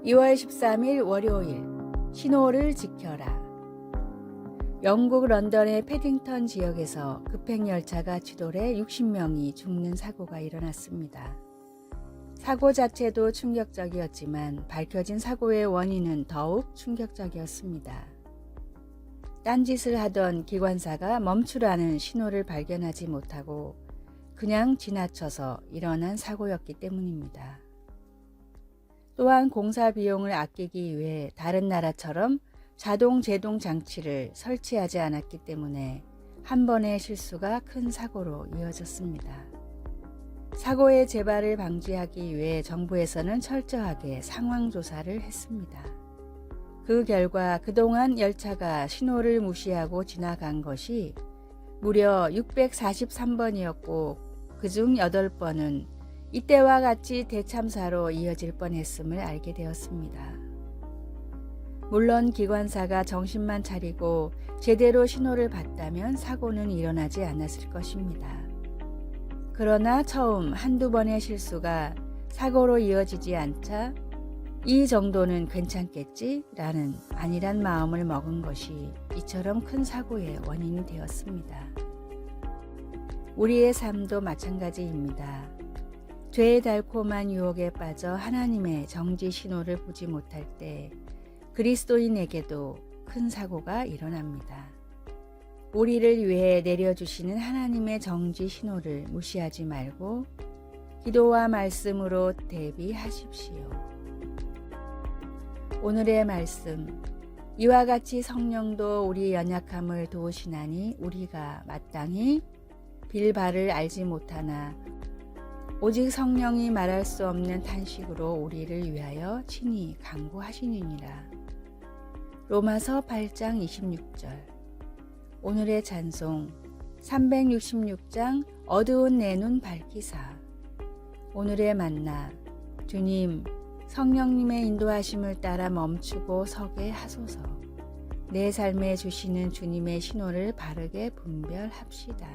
2월 13일 월요일 신호를 지켜라. 영국 런던의 패딩턴 지역에서 급행열차가 추돌해 60명이 죽는 사고가 일어났습니다. 사고 자체도 충격적이었지만 밝혀진 사고의 원인은 더욱 충격적이었습니다. 딴짓을 하던 기관사가 멈추라는 신호를 발견하지 못하고 그냥 지나쳐서 일어난 사고였기 때문입니다. 또한 공사 비용을 아끼기 위해 다른 나라처럼 자동 제동 장치를 설치하지 않았기 때문에 한 번의 실수가 큰 사고로 이어졌습니다. 사고의 재발을 방지하기 위해 정부에서는 철저하게 상황 조사를 했습니다. 그 결과 그동안 열차가 신호를 무시하고 지나간 것이 무려 643번이었고 그중 8번은 이때와 같이 대참사로 이어질 뻔했음을 알게 되었습니다. 물론 기관사가 정신만 차리고 제대로 신호를 봤다면 사고는 일어나지 않았을 것입니다. 그러나 처음 한두 번의 실수가 사고로 이어지지 않자 이 정도는 괜찮겠지? 라는 안일한 마음을 먹은 것이 이처럼 큰 사고의 원인이 되었습니다. 우리의 삶도 마찬가지입니다. 죄의 달콤한 유혹에 빠져 하나님의 정지 신호를 보지 못할 때 그리스도인에게도 큰 사고가 일어납니다. 우리를 위해 내려주시는 하나님의 정지 신호를 무시하지 말고 기도와 말씀으로 대비하십시오. 오늘의 말씀, 이와 같이 성령도 우리 연약함을 도우시나니 우리가 마땅히 빌바를 알지 못하나 오직 성령이 말할 수 없는 탄식으로 우리를 위하여 친히 간구하시느니라. 로마서 8장 26절. 오늘의 찬송 366장 어두운 내 눈 밝히사. 오늘의 만나 주님 성령님의 인도하심을 따라 멈추고 서게 하소서. 내 삶에 주시는 주님의 신호를 바르게 분별합시다.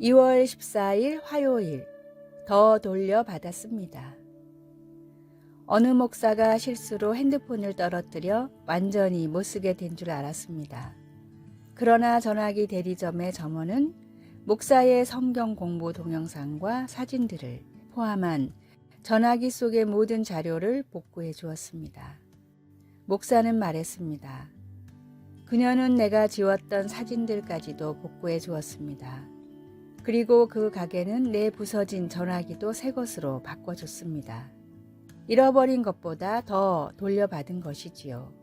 2월 14일 화요일 더 돌려받았습니다. 어느 목사가 실수로 핸드폰을 떨어뜨려 완전히 못쓰게 된 줄 알았습니다. 그러나 전화기 대리점의 점원은 목사의 성경 공부 동영상과 사진들을 포함한 전화기 속의 모든 자료를 복구해 주었습니다. 목사는 말했습니다. 그녀는 내가 지웠던 사진들까지도 복구해 주었습니다. 그리고 그 가게는 내 부서진 전화기도 새 것으로 바꿔줬습니다. 잃어버린 것보다 더 돌려받은 것이지요.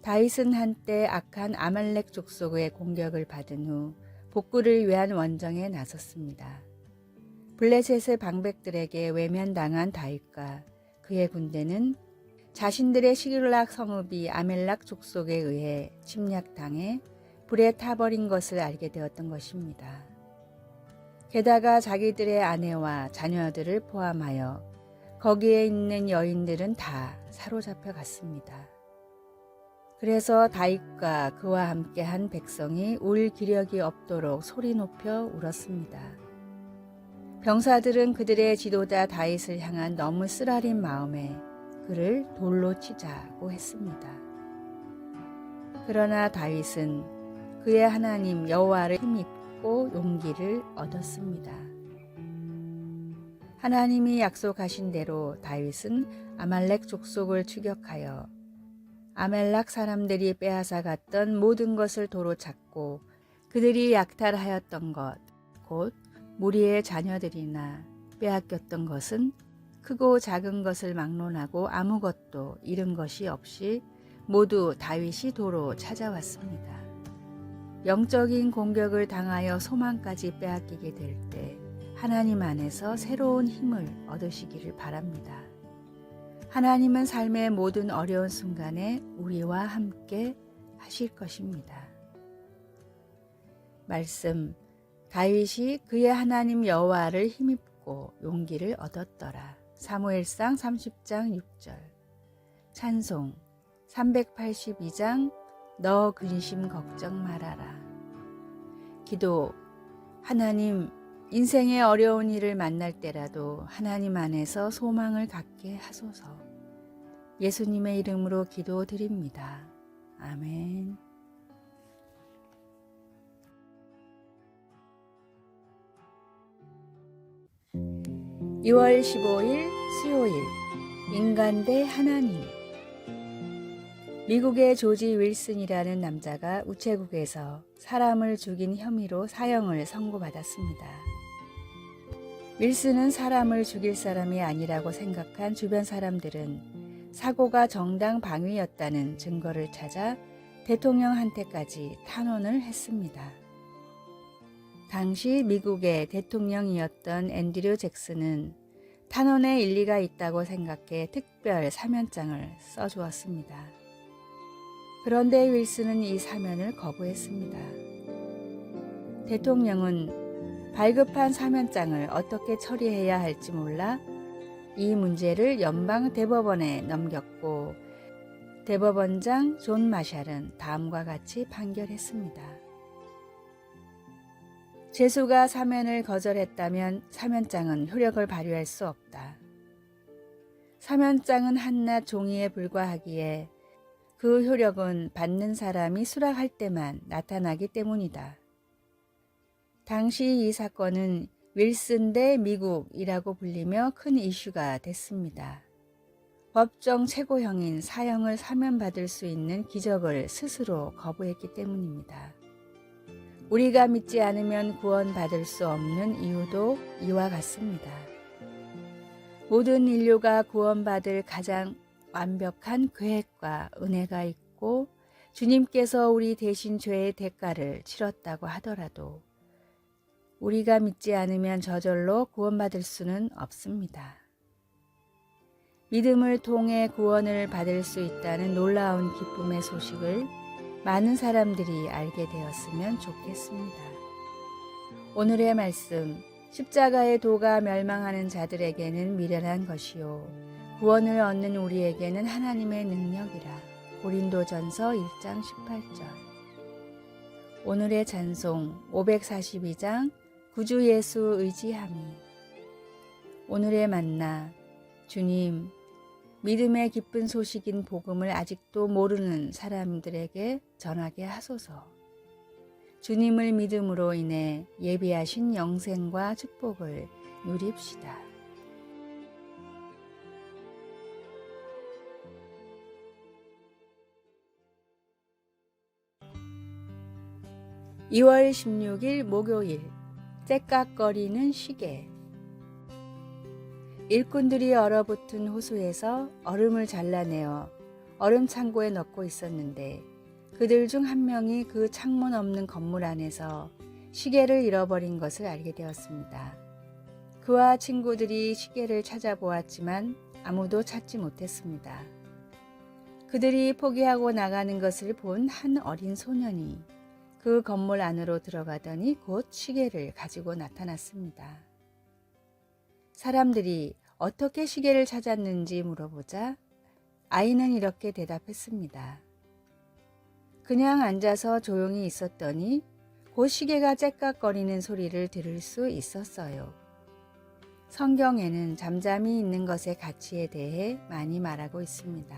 다윗은 한때 악한 아말렉 족속의 공격을 받은 후 복구를 위한 원정에 나섰습니다. 블레셋의 방백들에게 외면당한 다윗과 그의 군대는 자신들의 시글락 성읍이 아멜락 족속에 의해 침략당해 불에 타버린 것을 알게 되었던 것입니다. 게다가 자기들의 아내와 자녀들을 포함하여 거기에 있는 여인들은 다 사로잡혀 갔습니다. 그래서 다윗과 그와 함께한 백성이 울 기력이 없도록 소리 높여 울었습니다. 병사들은 그들의 지도자 다윗을 향한 너무 쓰라린 마음에 그를 돌로 치자고 했습니다. 그러나 다윗은 그의 하나님 여호와를 힘입고 용기를 얻었습니다. 하나님이 약속하신 대로 다윗은 아말렉 족속을 추격하여 아멜락 사람들이 빼앗아 갔던 모든 것을 도로 찾고 그들이 약탈하였던 것, 곧 무리의 자녀들이나 빼앗겼던 것은 크고 작은 것을 막론하고 아무것도 잃은 것이 없이 모두 다윗이 도로 찾아왔습니다. 영적인 공격을 당하여 소망까지 빼앗기게 될 때 하나님 안에서 새로운 힘을 얻으시기를 바랍니다. 하나님은 삶의 모든 어려운 순간에 우리와 함께 하실 것입니다. 말씀, 다윗이 그의 하나님 여호와를 힘입고 용기를 얻었더라. 사무엘상 30장 6절. 찬송 382장 너 근심 걱정 말아라. 기도. 하나님, 인생의 어려운 일을 만날 때라도 하나님 안에서 소망을 갖게 하소서. 예수님의 이름으로 기도드립니다. 아멘. 2월 15일 수요일, 인간 대 하나님. 미국의 조지 윌슨이라는 남자가 우체국에서 사람을 죽인 혐의로 사형을 선고받았습니다. 윌슨은 사람을 죽일 사람이 아니라고 생각한 주변 사람들은 사고가 정당 방위였다는 증거를 찾아 대통령한테까지 탄원을 했습니다. 당시 미국의 대통령이었던 앤드류 잭슨은 탄원에 일리가 있다고 생각해 특별 사면장을 써주었습니다. 그런데 윌슨은 이 사면을 거부했습니다. 대통령은 발급한 사면장을 어떻게 처리해야 할지 몰라 이 문제를 연방 대법원에 넘겼고, 대법원장 존 마샬은 다음과 같이 판결했습니다. 죄수가 사면을 거절했다면 사면장은 효력을 발휘할 수 없다. 사면장은 한낱 종이에 불과하기에 그 효력은 받는 사람이 수락할 때만 나타나기 때문이다. 당시 이 사건은 윌슨 대 미국이라고 불리며 큰 이슈가 됐습니다. 법정 최고형인 사형을 사면받을 수 있는 기적을 스스로 거부했기 때문입니다. 우리가 믿지 않으면 구원받을 수 없는 이유도 이와 같습니다. 모든 인류가 구원받을 가장 완벽한 계획과 은혜가 있고 주님께서 우리 대신 죄의 대가를 치렀다고 하더라도 우리가 믿지 않으면 저절로 구원받을 수는 없습니다. 믿음을 통해 구원을 받을 수 있다는 놀라운 기쁨의 소식을 많은 사람들이 알게 되었으면 좋겠습니다. 오늘의 말씀, 십자가의 도가 멸망하는 자들에게는 미련한 것이요 구원을 얻는 우리에게는 하나님의 능력이라. 고린도전서 1장 18절. 오늘의 찬송 542장 구주 예수 의지함이. 오늘의 만나, 주님, 믿음의 기쁜 소식인 복음을 아직도 모르는 사람들에게 전하게 하소서. 주님을 믿음으로 인해 예비하신 영생과 축복을 누립시다. (2월 16일) 목요일, 째깍거리는 시계. 일꾼들이 얼어붙은 호수에서 얼음을 잘라내어 얼음 창고에 넣고 있었는데 그들 중 한 명이 그 창문 없는 건물 안에서 시계를 잃어버린 것을 알게 되었습니다. 그와 친구들이 시계를 찾아보았지만 아무도 찾지 못했습니다. 그들이 포기하고 나가는 것을 본 한 어린 소년이 그 건물 안으로 들어가더니 곧 시계를 가지고 나타났습니다. 사람들이 어떻게 시계를 찾았는지 물어보자 아이는 이렇게 대답했습니다. 그냥 앉아서 조용히 있었더니 곧 시계가 째깍거리는 소리를 들을 수 있었어요. 성경에는 잠잠히 있는 것의 가치에 대해 많이 말하고 있습니다.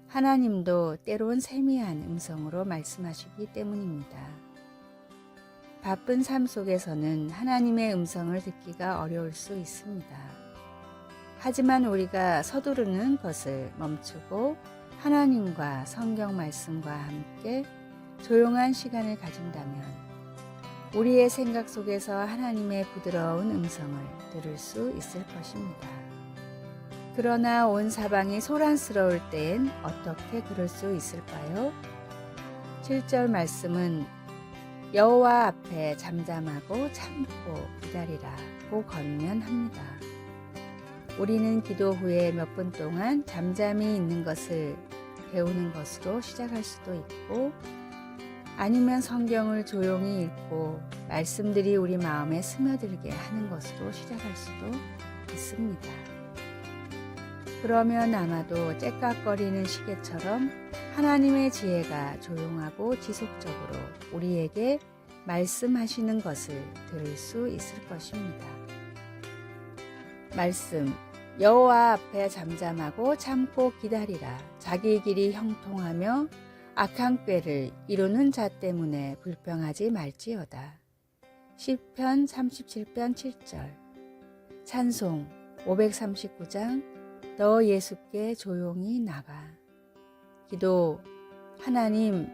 하나님도 때론 세미한 음성으로 말씀하시기 때문입니다. 바쁜 삶 속에서는 하나님의 음성을 듣기가 어려울 수 있습니다. 하지만 우리가 서두르는 것을 멈추고 하나님과 성경 말씀과 함께 조용한 시간을 가진다면 우리의 생각 속에서 하나님의 부드러운 음성을 들을 수 있을 것입니다. 그러나 온 사방이 소란스러울 때엔 어떻게 그럴 수 있을까요? 7절 말씀은 여호와 앞에 잠잠하고 참고 기다리라고 권면합니다. 우리는 기도 후에 몇 분 동안 잠잠히 있는 것을 배우는 것으로 시작할 수도 있고 아니면 성경을 조용히 읽고 말씀들이 우리 마음에 스며들게 하는 것으로 시작할 수도 있습니다. 그러면 아마도 째깍거리는 시계처럼 하나님의 지혜가 조용하고 지속적으로 우리에게 말씀하시는 것을 들을 수 있을 것입니다. 말씀, 여호와 앞에 잠잠하고 참고 기다리라. 자기 길이 형통하며 악한 꾀를 이루는 자 때문에 불평하지 말지어다. 시편 37편 7절. 찬송 539장 너 예수께 조용히 나가. 기도, 하나님,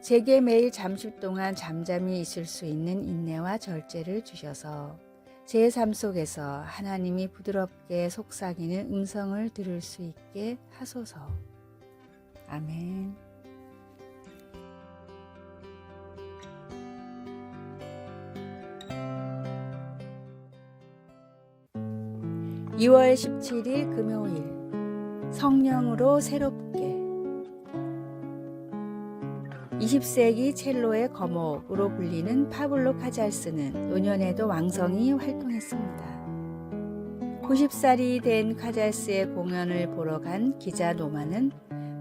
제게 매일 잠시 동안 잠잠히 있을 수 있는 인내와 절제를 주셔서 제 삶 속에서 하나님이 부드럽게 속삭이는 음성을 들을 수 있게 하소서. 아멘. 2월 17일 금요일, 성령으로 새롭게. 20세기 첼로의 거목으로 불리는 파블로 카잘스는 노년에도 왕성히 활동했습니다. 90살이 된 카잘스의 공연을 보러 간 기자 노마는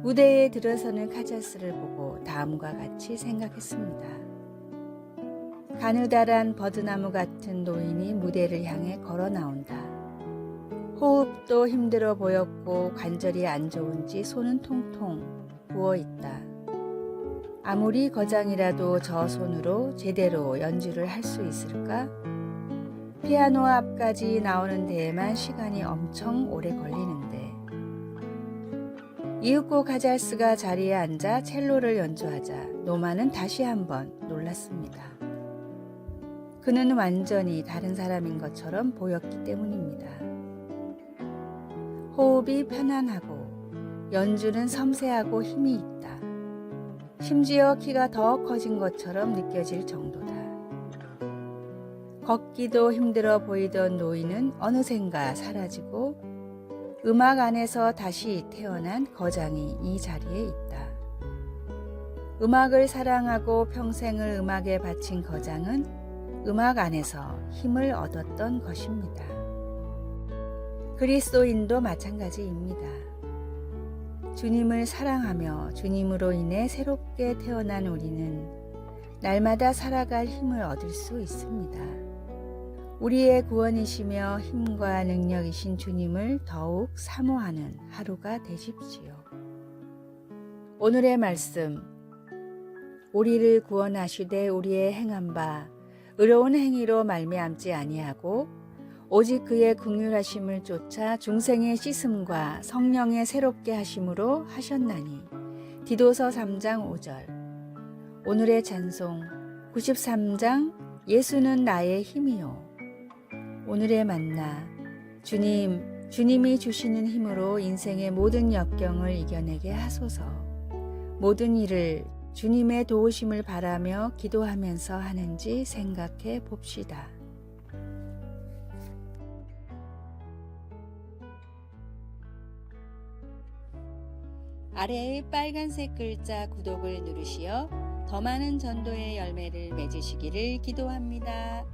무대에 들어서는 카잘스를 보고 다음과 같이 생각했습니다. 가느다란 버드나무 같은 노인이 무대를 향해 걸어 나온다. 호흡도 힘들어 보였고 관절이 안 좋은지 손은 통통 부어 있다. 아무리 거장이라도 저 손으로 제대로 연주를 할 수 있을까? 피아노 앞까지 나오는 데에만 시간이 엄청 오래 걸리는데. 이윽고 카잘스가 자리에 앉아 첼로를 연주하자 노마는 다시 한번 놀랐습니다. 그는 완전히 다른 사람인 것처럼 보였기 때문입니다. 호흡이 편안하고 연주는 섬세하고 힘이 있다. 심지어 키가 더 커진 것처럼 느껴질 정도다. 걷기도 힘들어 보이던 노인은 어느샌가 사라지고 음악 안에서 다시 태어난 거장이 이 자리에 있다. 음악을 사랑하고 평생을 음악에 바친 거장은 음악 안에서 힘을 얻었던 것입니다. 그리스도인도 마찬가지입니다. 주님을 사랑하며 주님으로 인해 새롭게 태어난 우리는 날마다 살아갈 힘을 얻을 수 있습니다. 우리의 구원이시며 힘과 능력이신 주님을 더욱 사모하는 하루가 되십시오. 오늘의 말씀, 우리를 구원하시되 우리의 행한 바 의로운 행위로 말미암지 아니하고 오직 그의 긍휼하심을 쫓아 중생의 씻음과 성령의 새롭게 하심으로 하셨나니. 디도서 3장 5절. 오늘의 찬송 93장 예수는 나의 힘이요. 오늘의 만나, 주님이 주시는 힘으로 인생의 모든 역경을 이겨내게 하소서. 모든 일을 주님의 도우심을 바라며 기도하면서 하는지 생각해 봅시다. 아래의 빨간색 글자 구독을 누르시어 더 많은 전도의 열매를 맺으시기를 기도합니다.